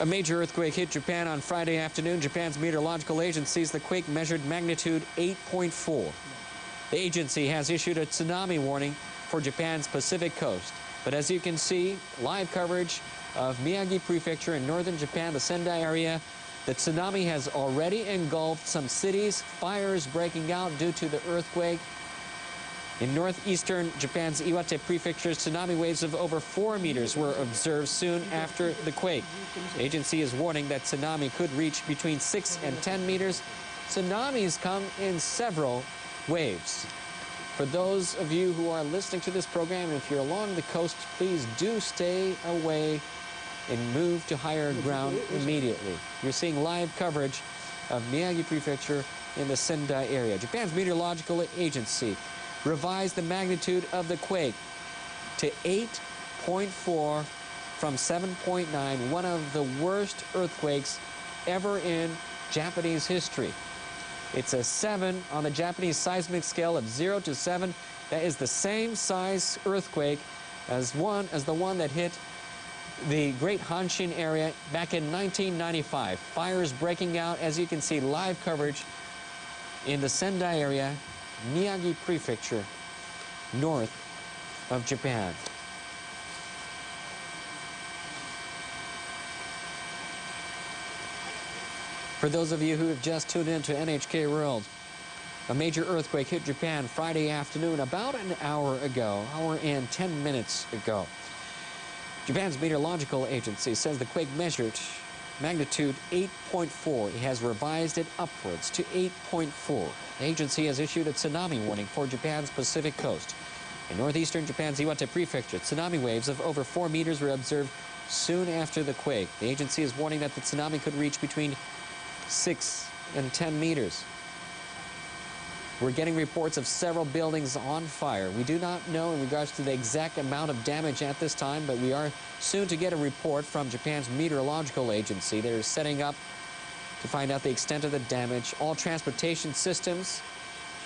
A major earthquake hit Japan on Friday afternoon. Japan's meteorological agency says the quake measured magnitude 8.4. The agency has issued a tsunami warning for Japan's Pacific coast. But as you can see, live coverage of Miyagi Prefecture in northern Japan, the Sendai area. The tsunami has already engulfed some cities, fires breaking out due to the earthquake. In northeastern Japan's Iwate Prefecture, tsunami waves of over 4 meters were observed soon after the quake. The agency is warning that tsunami could reach between 6 and 10 meters. Tsunamis come in several waves. For those of you who are listening to this program, if you're along the coast, please do stay away and move to higher ground immediately. You're seeing live coverage of Miyagi Prefecture in the Sendai area. Japan's meteorological agency revised the magnitude of the quake to 8.4 from 7.9, one of the worst earthquakes ever in Japanese history. It's a 7 on the Japanese seismic scale of 0 to 7. That is the same size earthquake as the one that hit the Great Hanshin area back in 1995. Fires breaking out, as you can see, live coverage in the Sendai area, Miyagi Prefecture, north of Japan. For those of you who have just tuned in to NHK World, a major earthquake hit Japan Friday afternoon about an hour and 10 minutes ago. Japan's meteorological agency says the quake measured magnitude 8.4. It has revised it upwards to 8.4. The agency has issued a tsunami warning for Japan's Pacific coast. In northeastern Japan's Iwate Prefecture, tsunami waves of over 4 meters were observed soon after the quake. The agency is warning that the tsunami could reach between 6 and 10 meters. We're getting reports of several buildings on fire. We do not know in regards to the exact amount of damage at this time, but we are soon to get a report from Japan's meteorological agency. They're setting up to find out the extent of the damage. All transportation systems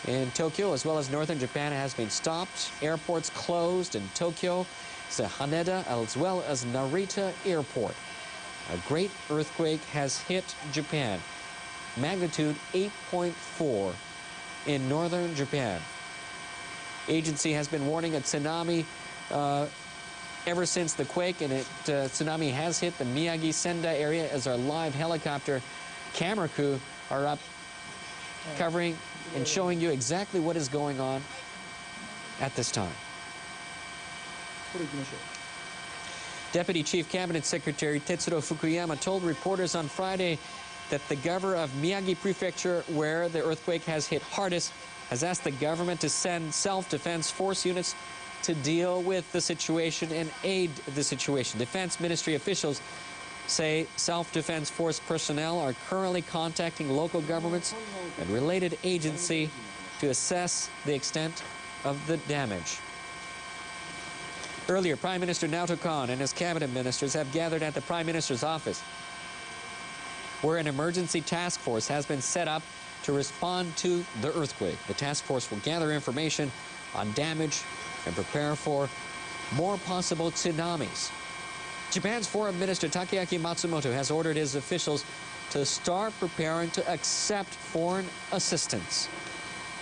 in Tokyo as well as northern Japan has been stopped. Airports closed in Tokyo, Haneda, as well as Narita Airport. A great earthquake has hit Japan. Magnitude 8.4 in northern Japan. Agency has been warning a tsunami ever since the quake, and tsunami has hit the Miyagi Sendai area as our live helicopter camera crew are up covering and showing you exactly what is going on at this time. Deputy Chief Cabinet Secretary Tetsuro Fukuyama told reporters on Friday that the governor of Miyagi Prefecture, where the earthquake has hit hardest, has asked the government to send self-defense force units to deal with the situation and aid the situation. Defense Ministry officials say self-defense force personnel are currently contacting local governments and related agency to assess the extent of the damage. Earlier, Prime Minister Naoto Kan and his cabinet ministers have gathered at the Prime Minister's office, where an emergency task force has been set up to respond to the earthquake. The task force will gather information on damage and prepare for more possible tsunamis. Japan's Foreign Minister Takeaki Matsumoto has ordered his officials to start preparing to accept foreign assistance.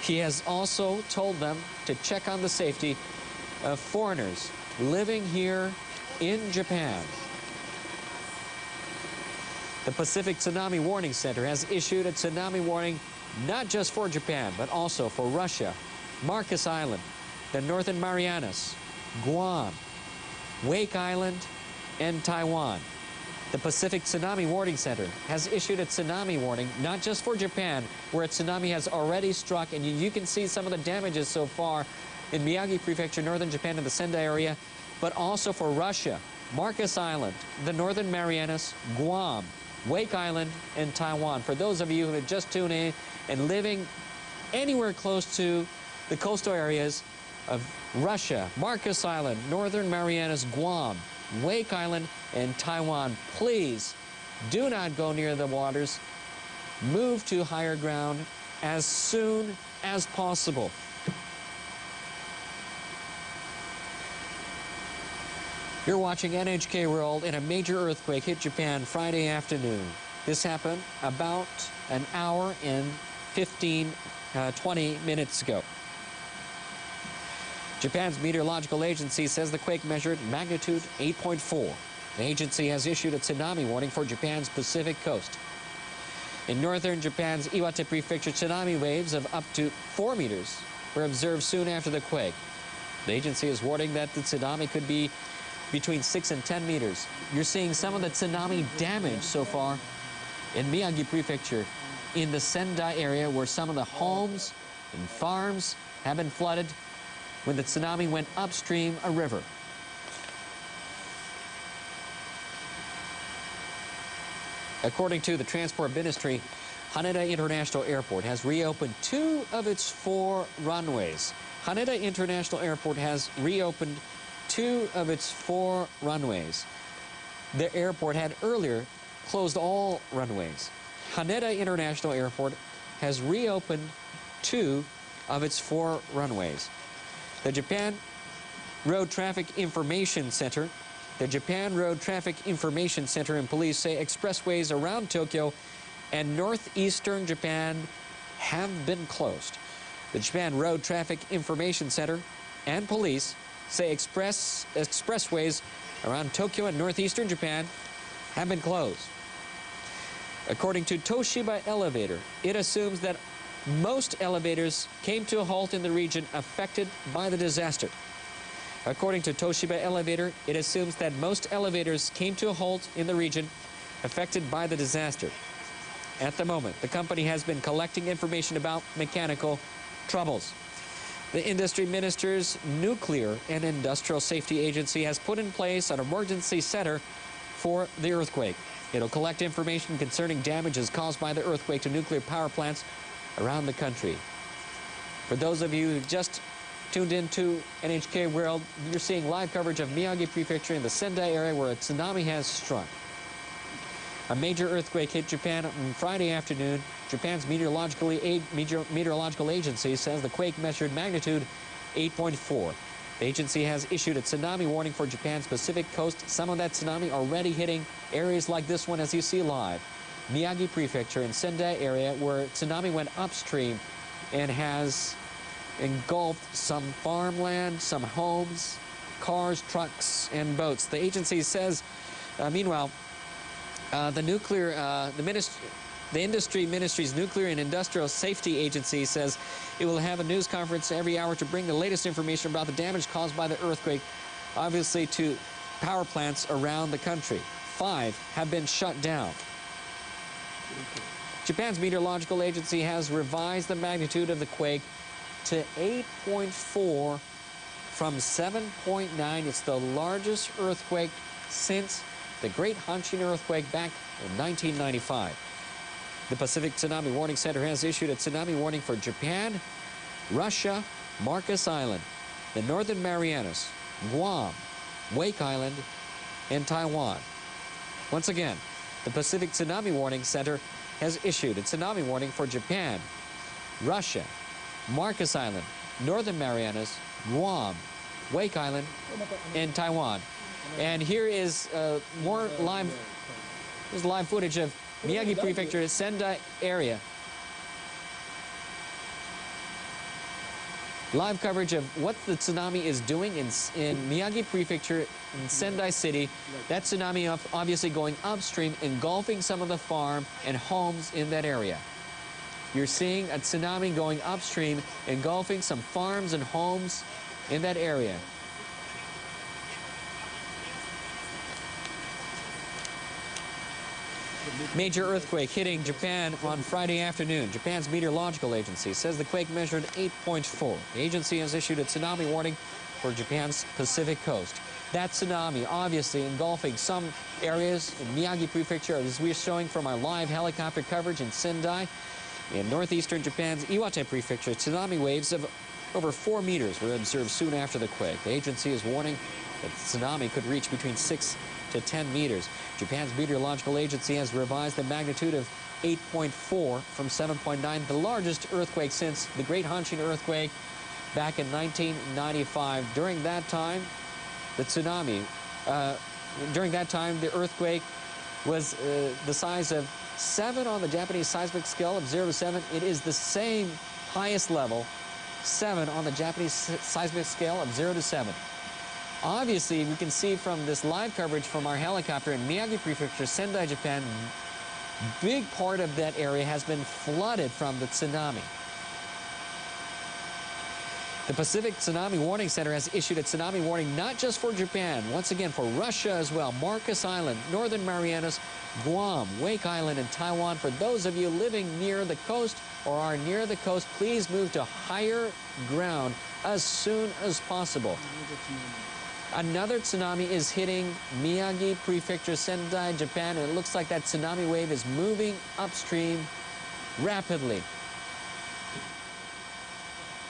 He has also told them to check on the safety of foreigners living here in Japan. The Pacific Tsunami Warning Center has issued a tsunami warning not just for Japan, but also for Russia, Marcus Island, the Northern Marianas, Guam, Wake Island, and Taiwan. The Pacific Tsunami Warning Center has issued a tsunami warning not just for Japan, where a tsunami has already struck, and you can see some of the damages so far in Miyagi Prefecture, northern Japan, and the Sendai area, but also for Russia, Marcus Island, the Northern Marianas, Guam, Wake Island, and Taiwan. For those of you who have just tuned in and living anywhere close to the coastal areas of Russia, Marcus Island, Northern Marianas, Guam, Wake Island, and Taiwan, please do not go near the waters. Move to higher ground as soon as possible. You're watching NHK World, and a major earthquake hit Japan Friday afternoon. This happened about an hour and 20 minutes ago. Japan's meteorological agency says the quake measured magnitude 8.4. The agency has issued a tsunami warning for Japan's Pacific coast. In northern Japan's Iwate Prefecture, tsunami waves of up to 4 meters were observed soon after the quake. The agency is warning that the tsunami could be between 6 and 10 meters. You're seeing some of the tsunami damage so far in Miyagi Prefecture, in the Sendai area, where some of the homes and farms have been flooded when the tsunami went upstream a river. According to the Transport Ministry, Haneda International Airport has reopened 2 of its 4 runways. Haneda International Airport has reopened 2 of its 4 runways. The airport had earlier closed all runways. Haneda International Airport has reopened 2 of its 4 runways. The Japan Road Traffic Information Center and police say expressways around Tokyo and northeastern Japan have been closed. The Japan Road Traffic Information Center and police say expressways around Tokyo and northeastern Japan have been closed. According to Toshiba Elevator, it assumes that most elevators came to a halt in the region affected by the disaster. According to Toshiba Elevator, it assumes that most elevators came to a halt in the region affected by the disaster. At the moment, the company has been collecting information about mechanical troubles. The Industry Minister's Nuclear and Industrial Safety Agency has put in place an emergency center for the earthquake. It'll collect information concerning damages caused by the earthquake to nuclear power plants around the country. For those of you who just tuned into NHK World, you're seeing live coverage of Miyagi Prefecture in the Sendai area where a tsunami has struck. A major earthquake hit Japan on Friday afternoon. Japan's meteorological agency says the quake measured magnitude 8.4. The agency has issued a tsunami warning for Japan's Pacific coast. Some of that tsunami already hitting areas like this one, as you see live. Miyagi Prefecture in Sendai area, where tsunami went upstream and has engulfed some farmland, some homes, cars, trucks, and boats. The agency says, meanwhile, the Industry Ministry's Nuclear and Industrial Safety Agency says it will have a news conference every hour to bring the latest information about the damage caused by the earthquake, obviously to power plants around the country. 5 have been shut down. Japan's meteorological agency has revised the magnitude of the quake to 8.4 from 7.9. It's the largest earthquake since the Great Hanshin earthquake back in 1995. The Pacific Tsunami Warning Center has issued a tsunami warning for Japan, Russia, Marcus Island, the Northern Marianas, Guam, Wake Island, and Taiwan. Once again, the Pacific Tsunami Warning Center has issued a tsunami warning for Japan, Russia, Marcus Island, Northern Marianas, Guam, Wake Island, and Taiwan. And here is more live footage of Miyagi Prefecture, Sendai area. Live coverage of what the tsunami is doing in Miyagi Prefecture in Sendai City. That tsunami obviously going upstream, engulfing some of the farm and homes in that area. You're seeing a tsunami going upstream, engulfing some farms and homes in that area. Major earthquake hitting Japan on Friday afternoon. Japan's meteorological agency says the quake measured 8.4. The agency has issued a tsunami warning for Japan's Pacific coast. That tsunami obviously engulfing some areas in Miyagi Prefecture, as we're showing from our live helicopter coverage in Sendai. In northeastern Japan's Iwate Prefecture, tsunami waves of over 4 meters were observed soon after the quake. The agency is warning that the tsunami could reach between 6 to 10 meters. Japan's meteorological agency has revised the magnitude of 8.4 from 7.9, the largest earthquake since the Great Hanshin earthquake back in 1995. During that time, the tsunami During that time, the earthquake was the size of 7 on the Japanese seismic scale of 0 to 7. It is the same highest level, 7 on the Japanese seismic scale of 0 to 7. Obviously, we can see from this live coverage from our helicopter in Miyagi Prefecture, Sendai, Japan, big part of that area has been flooded from the tsunami. The Pacific Tsunami Warning Center has issued a tsunami warning not just for Japan, once again for Russia as well, Marcus Island, Northern Marianas, Guam, Wake Island, and Taiwan. For those of you living near the coast or are near the coast, please move to higher ground as soon as possible. Another tsunami is hitting Miyagi Prefecture, Sendai, Japan, and it looks like that tsunami wave is moving upstream rapidly.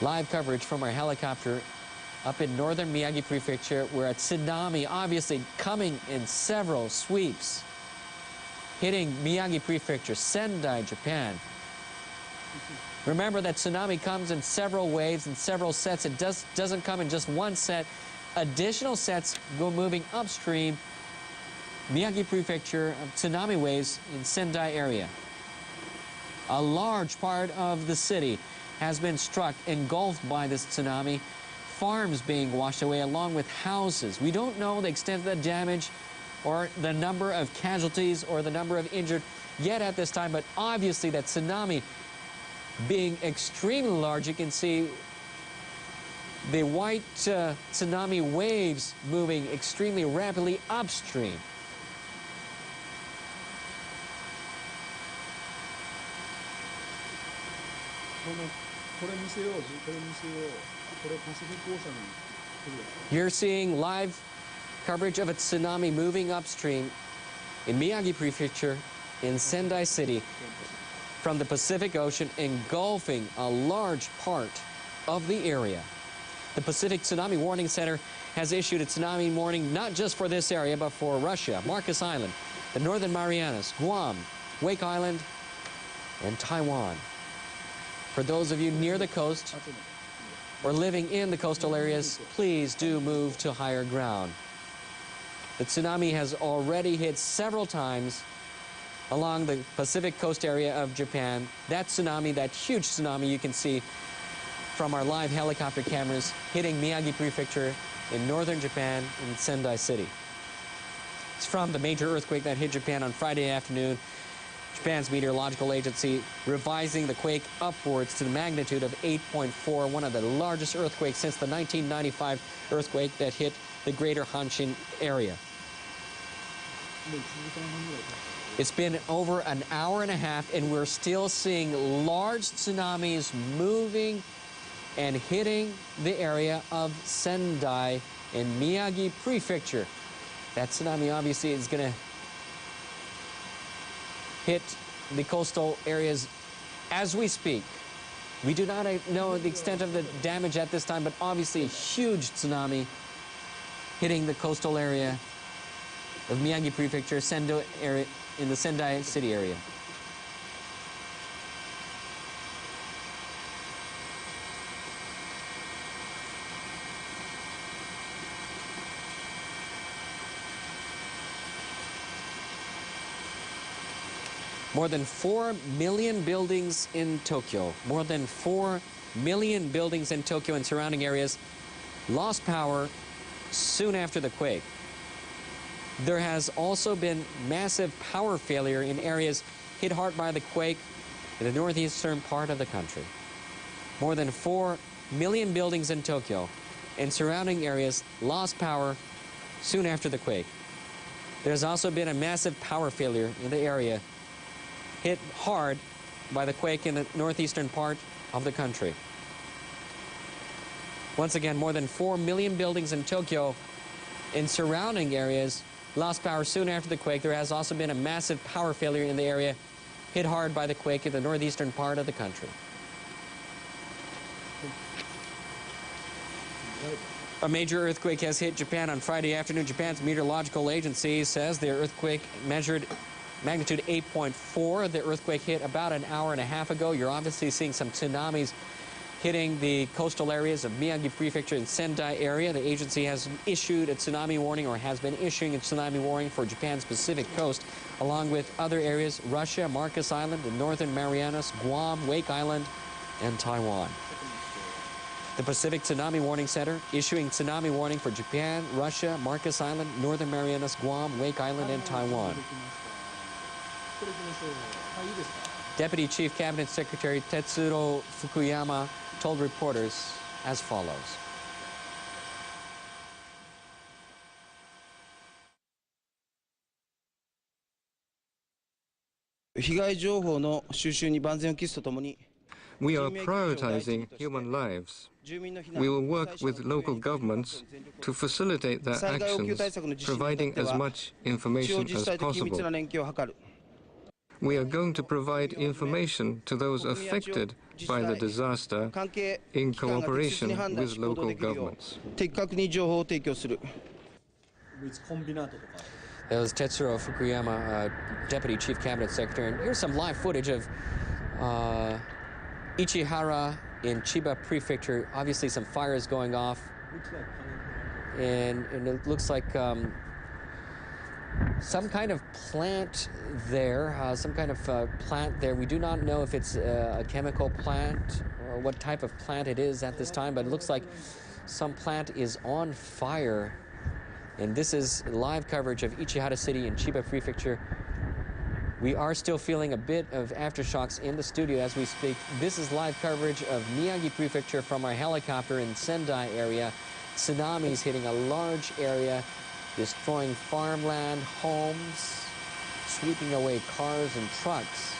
Live coverage from our helicopter up in northern Miyagi Prefecture, where a tsunami obviously coming in several sweeps, hitting Miyagi Prefecture, Sendai, Japan. Remember that tsunami comes in several waves and several sets. It doesn't come in just one set. Additional sets go moving upstream. Miyagi Prefecture, tsunami waves in Sendai area. A large part of the city has been struck, engulfed by this tsunami. Farms being washed away along with houses. We don't know the extent of the damage or the number of casualties or the number of injured yet at this time, but obviously that tsunami being extremely large. You can see the white tsunami waves moving extremely rapidly upstream. You're seeing live coverage of a tsunami moving upstream in Miyagi Prefecture in Sendai City from the Pacific Ocean, engulfing a large part of the area. The Pacific Tsunami Warning Center has issued a tsunami warning not just for this area, but for Russia, Marcus Island, the Northern Marianas, Guam, Wake Island, and Taiwan. For those of you near the coast or living in the coastal areas, please do move to higher ground. The tsunami has already hit several times along the Pacific coast area of Japan. That tsunami, that huge tsunami you can see from our live helicopter cameras hitting Miyagi Prefecture in northern Japan in Sendai City. It's from the major earthquake that hit Japan on Friday afternoon. Japan's meteorological agency revising the quake upwards to the magnitude of 8.4, one of the largest earthquakes since the 1995 earthquake that hit the greater Hanshin area. It's been over an hour and a half, and we're still seeing large tsunamis moving and hitting the area of Sendai in Miyagi Prefecture. That tsunami obviously is going to hit the coastal areas as we speak. We do not know the extent of the damage at this time, but obviously a huge tsunami hitting the coastal area of Miyagi Prefecture, Sendai area, in the Sendai City area. More than 4 million buildings in Tokyo, more than 4 million buildings in Tokyo and surrounding areas lost power soon after the quake. There has also been massive power failure in areas hit hard by the quake in the northeastern part of the country. More than 4 million buildings in Tokyo and surrounding areas lost power soon after the quake. There's also been a massive power failure in the area hit hard by the quake in the northeastern part of the country. Once again, more than 4 million buildings in Tokyo and surrounding areas lost power soon after the quake. There has also been a massive power failure in the area hit hard by the quake in the northeastern part of the country. A major earthquake has hit Japan on Friday afternoon. Japan's meteorological agency says the earthquake measured magnitude 8.4. The earthquake hit about an hour and a half ago. You're obviously seeing some tsunamis hitting the coastal areas of Miyagi Prefecture and Sendai area. The agency has issued a tsunami warning, or has been issuing a tsunami warning for Japan's Pacific coast, along with other areas: Russia, Marcus Island, the Northern Marianas, Guam, Wake Island, and Taiwan. The Pacific Tsunami Warning Center issuing tsunami warning for Japan, Russia, Marcus Island, Northern Marianas, Guam, Wake Island, and Taiwan. Deputy Chief Cabinet Secretary Tetsuro Fukuyama told reporters as follows. 被害情報の収集に万全を期すとともに We are prioritizing human lives. We will work with local governments to facilitate their actions, providing as much information as possible. We are going to provide information to those affected by the disaster in cooperation with local governments. That was Tetsuro Fukuyama, Deputy Chief Cabinet Secretary. And here's some live footage of Ichihara in Chiba Prefecture. Obviously some fires going off. And it looks like some kind of plant there, We do not know if it's a chemical plant or what type of plant it is at this time, but it looks like some plant is on fire. And this is live coverage of Ichihara City in Chiba Prefecture. We are still feeling a bit of aftershocks in the studio as we speak. This is live coverage of Miyagi Prefecture from our helicopter in Sendai area. Tsunamis hitting a large area, destroying farmland, homes, sweeping away cars and trucks.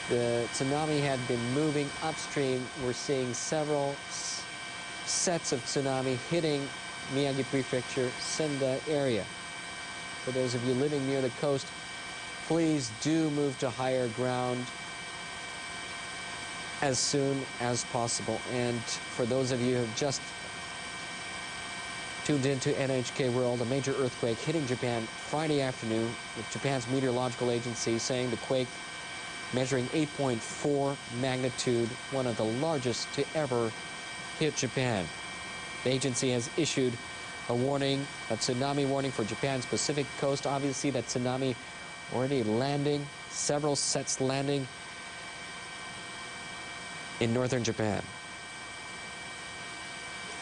The tsunami had been moving upstream. We're seeing several sets of tsunami hitting Miyagi Prefecture, Sendai area. For those of you living near the coast, please do move to higher ground as soon as possible. And for those of you who have just tuned into NHK World, a major earthquake hitting Japan Friday afternoon, with Japan's meteorological agency saying the quake measuring 8.4 magnitude, one of the largest to ever hit Japan. The agency has issued a warning, a tsunami warning for Japan's Pacific coast. Obviously, that tsunami already landing, several sets landing in northern Japan.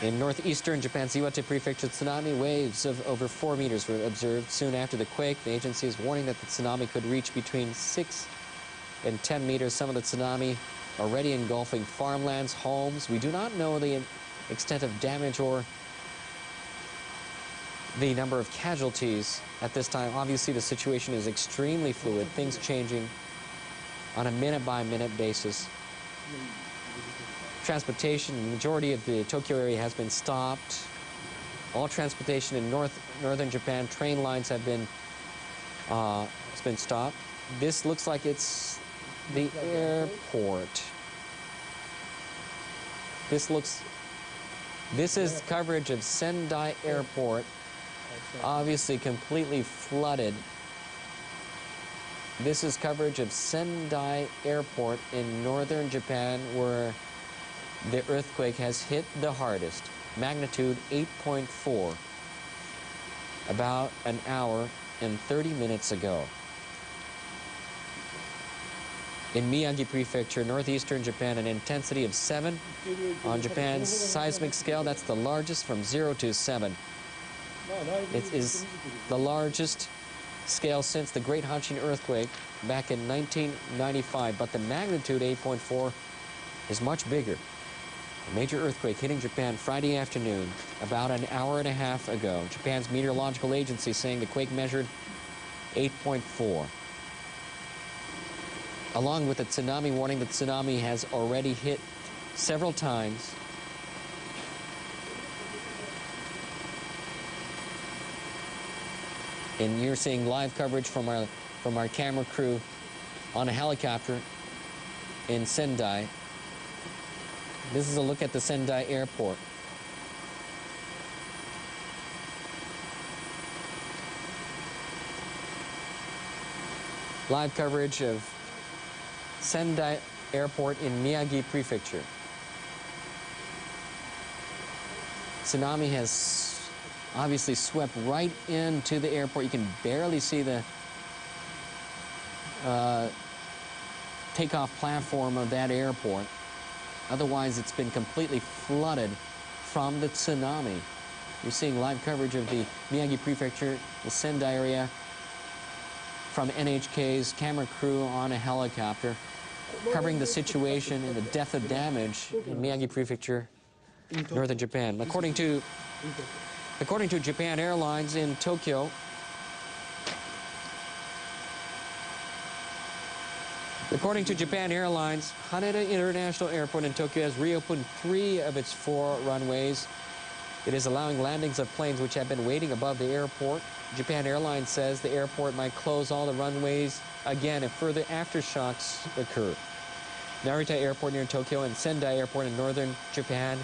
In northeastern Japan's Iwate Prefecture, tsunami waves of over 4 meters were observed soon after the quake. The agency is warning that the tsunami could reach between 6 and 10 meters. Some of the tsunami already engulfing farmlands, homes. We do not know the extent of damage or the number of casualties at this time. Obviously, the situation is extremely fluid, things changing on a minute-by-minute basis. Transportation, the majority of the Tokyo area has been stopped. All transportation in northern Japan, train lines have been stopped. This looks like it's the airport. This is coverage of Sendai Airport, obviously completely flooded. This is coverage of Sendai Airport in northern Japan, where the earthquake has hit the hardest, magnitude 8.4, about an hour and 30 minutes ago. In Miyagi Prefecture, northeastern Japan, an intensity of 7 on Japan's seismic scale. That's the largest from 0 to 7. It is the largest scale since the Great Hanshin earthquake back in 1995, but the magnitude 8.4 is much bigger. A major earthquake hitting Japan Friday afternoon, about an hour and a half ago. Japan's meteorological agency saying the quake measured 8.4. Along with the tsunami warning, the tsunami has already hit several times. And you're seeing live coverage from our camera crew on a helicopter in Sendai. This is a look at the Sendai airport. Live coverage of Sendai Airport in Miyagi Prefecture. Tsunami has obviously swept right into the airport. You can barely see the takeoff platform of that airport. Otherwise, it's been completely flooded from the tsunami. You're seeing live coverage of the Miyagi Prefecture, the Sendai area, from NHK's camera crew on a helicopter, covering the situation and the depth of damage in Miyagi Prefecture, northern Japan. According to Japan Airlines in Tokyo, Haneda International Airport in Tokyo has reopened 3 of its 4 runways. It is allowing landings of planes which have been waiting above the airport. Japan Airlines says the airport might close all the runways again if further aftershocks occur. Narita Airport near Tokyo and Sendai Airport in northern Japan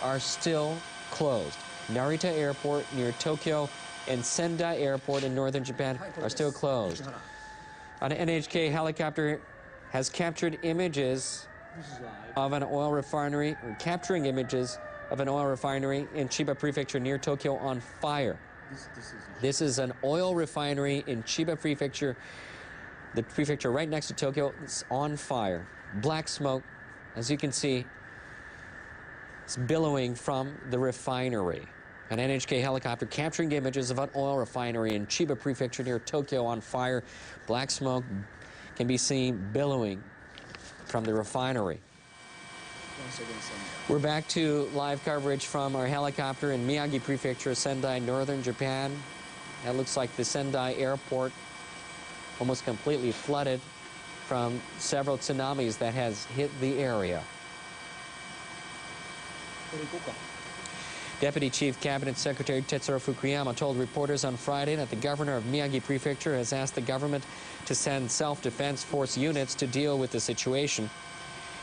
are still closed. Narita Airport near Tokyo and Sendai Airport in northern Japan are still closed. An NHK helicopter has captured images of an oil refinery, capturing images of an oil refinery in Chiba Prefecture near Tokyo on fire. This is an oil refinery in Chiba Prefecture, the prefecture right next to Tokyo. It's on fire. Black smoke, as you can see, is billowing from the refinery. An NHK helicopter capturing images of an oil refinery in Chiba Prefecture near Tokyo on fire. Black smoke can be seen billowing from the refinery. We're back to live coverage from our helicopter in Miyagi Prefecture, Sendai, northern Japan. That looks like the Sendai airport almost completely flooded from several tsunamis that has hit the area. Deputy Chief Cabinet Secretary Tetsuro Fukuyama told reporters on Friday that the governor of Miyagi Prefecture has asked the government to send self-defense force units to deal with the situation.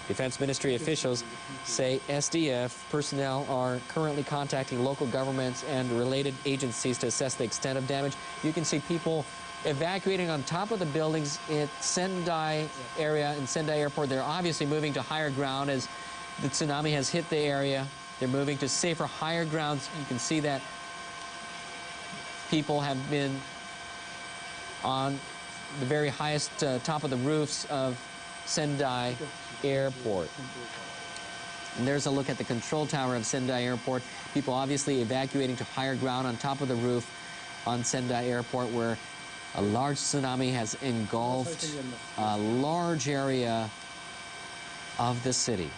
Defense Ministry officials say SDF personnel are currently contacting local governments and related agencies to assess the extent of damage. You can see people evacuating on top of the buildings at Sendai area and Sendai Airport. They're obviously moving to higher ground as the tsunami has hit the area. They're moving to safer, higher grounds. You can see that people have been on the very highest top of the roofs of Sendai Airport. And there's a look at the control tower of Sendai Airport. People obviously evacuating to higher ground on top of the roof on Sendai Airport, where a large tsunami has engulfed a large area of the city.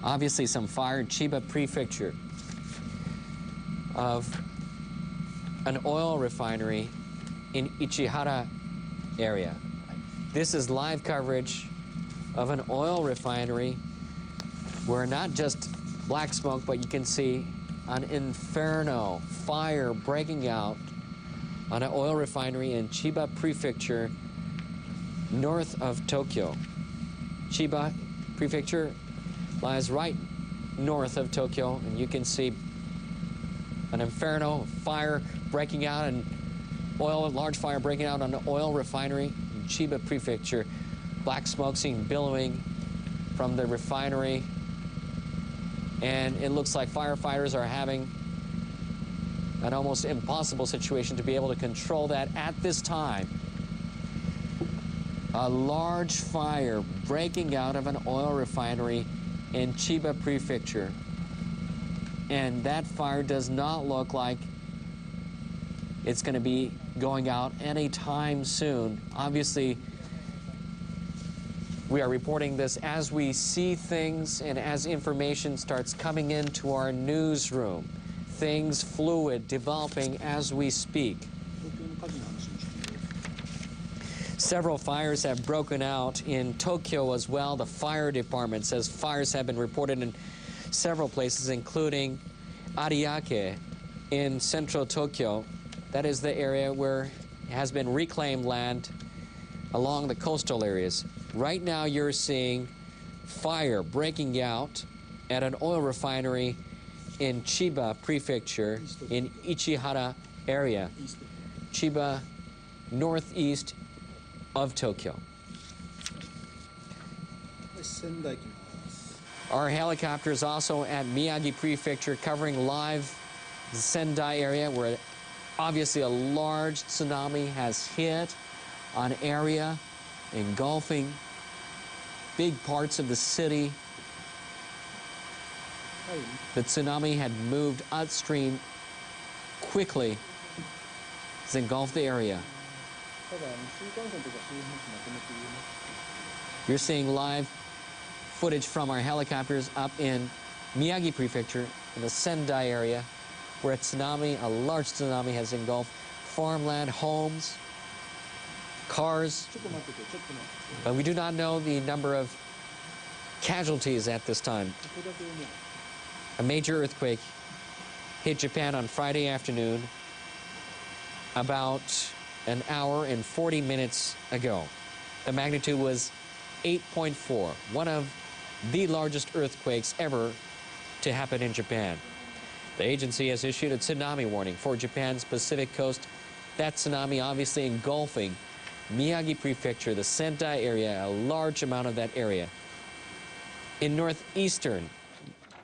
Obviously some fire in Chiba Prefecture of an oil refinery in Ichihara area. This is live coverage of an oil refinery where not just black smoke, but you can see an inferno, fire breaking out on an oil refinery in Chiba Prefecture, north of Tokyo. Chiba Prefecture lies right north of Tokyo, and you can see an inferno, fire breaking out, and large fire breaking out on an oil refinery in Chiba Prefecture. Black smoke seen billowing from the refinery, and it looks like firefighters are having an almost impossible situation to be able to control that at this time. A large fire breaking out of an oil refinery in Chiba Prefecture. And that fire does not look like it's going to be going out anytime soon. Obviously, we are reporting this as we see things and as information starts coming into our newsroom. Things fluid, developing as we speak. Several fires have broken out in Tokyo as well. The fire department says fires have been reported in several places, including Ariake in central Tokyo. That is the area where has been reclaimed land along the coastal areas. Right now you're seeing fire breaking out at an oil refinery in Chiba Prefecture in Ichihara area. Chiba, northeast of Tokyo. Our helicopters also at Miyagi Prefecture covering live the Sendai area where obviously a large tsunami has hit an area engulfing big parts of the city. The tsunami had moved upstream quickly. It's engulfed the area. You're seeing live footage from our helicopters up in Miyagi Prefecture in the Sendai area where a large tsunami has engulfed farmland, homes, cars. But we do not know the number of casualties at this time. A major earthquake hit Japan on Friday afternoon about an hour and 40 minutes ago. The magnitude was 8.4, one of the largest earthquakes ever to happen in Japan. The agency has issued a tsunami warning for Japan's Pacific coast. That tsunami obviously engulfing Miyagi Prefecture, the Sendai area, a large amount of that area. In northeastern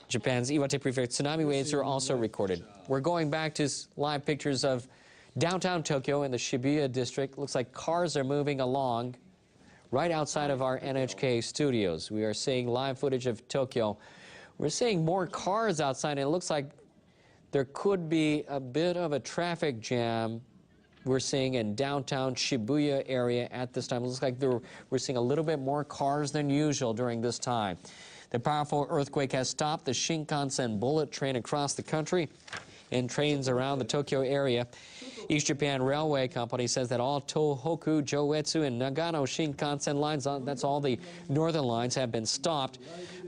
Japan's Iwate Prefecture, tsunami waves are also recorded. We're going back to live pictures of downtown Tokyo in the Shibuya district. Looks like cars are moving along right outside of our NHK studios. We are seeing live footage of Tokyo. We're seeing more cars outside, and it looks like there could be a bit of a traffic jam we're seeing in downtown Shibuya area at this time. It looks like we're seeing a little bit more cars than usual during this time. The powerful earthquake has stopped the Shinkansen bullet train across the country and trains around the Tokyo area. East Japan Railway Company says that all Tohoku, Joetsu, and Nagano Shinkansen lines, that's all the northern lines, have been stopped.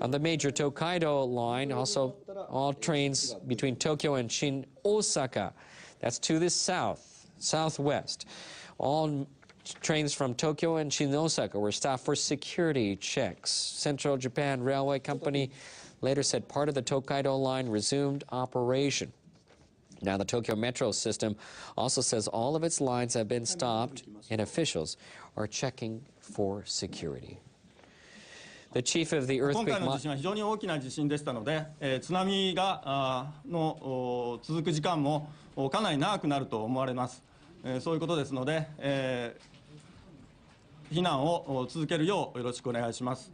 On the major Tokaido line, also all trains between Tokyo and Shin Osaka, that's to the southwest. All trains from Tokyo and Shin Osaka were stopped for security checks. Central Japan Railway Company later said part of the Tokaido line resumed operation. Now, the Tokyo Metro system also says all of its lines have been stopped and officials are checking for security. The chief of the earthquake... 今回の地震は非常に大きな地震でしたので、津波の続く時間もかなり長くなると思われます。そういうことですので、避難を続けるようよろしくお願いします。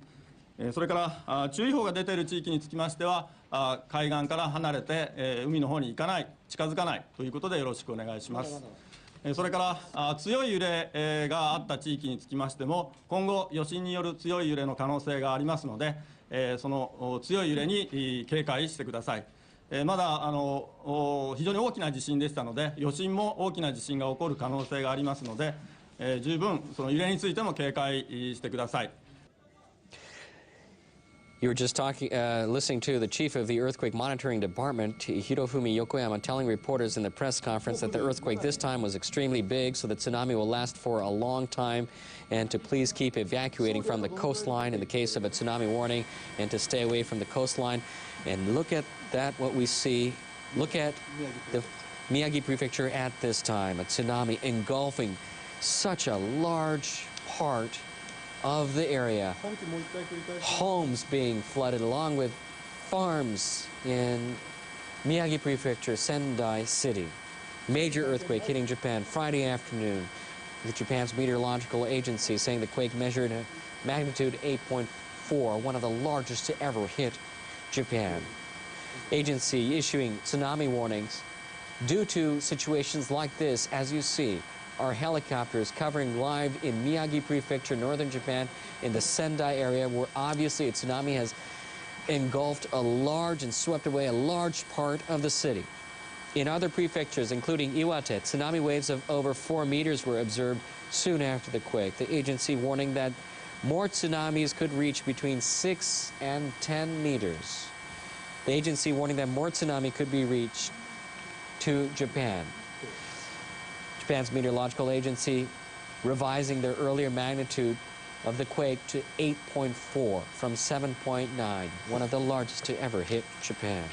それから注意報が出ている地域につきましては、海岸から離れて海の方に行かない、近づかないということでよろしくお願いします。それから強い揺れがあった地域につきましても、今後余震による強い揺れの可能性がありますので、その強い揺れに警戒してください。まだ非常に大きな地震でしたので、余震も大きな地震が起こる可能性がありますので、十分その揺れについても警戒してください。You were just listening to the chief of the Earthquake Monitoring Department, Hirofumi Yokoyama, telling reporters in the press conference that the earthquake this time was extremely big, so the tsunami will last for a long time, and to please keep evacuating from the coastline in the case of a tsunami warning, and to stay away from the coastline. And look at that, what we see. Look at the Miyagi Prefecture at this time, a tsunami engulfing such a large part of the area. Homes being flooded along with farms in Miyagi Prefecture, Sendai City. Major earthquake hitting Japan Friday afternoon, with Japan's meteorological agency saying the quake measured a magnitude 8.4, one of the largest to ever hit Japan. Agency issuing tsunami warnings due to situations like this, as you see. Our helicopters covering live in Miyagi Prefecture, northern Japan, in the Sendai area, where obviously a tsunami has engulfed a large and swept away a large part of the city. In other prefectures, including Iwate, tsunami waves of over 4 meters were observed soon after the quake. The agency warning that more tsunamis could reach between 6 and 10 meters. The agency warning that more tsunami could be reached to Japan. Japan's meteorological agency revising their earlier magnitude of the quake to 8.4 from 7.9, one of the largest to ever hit Japan.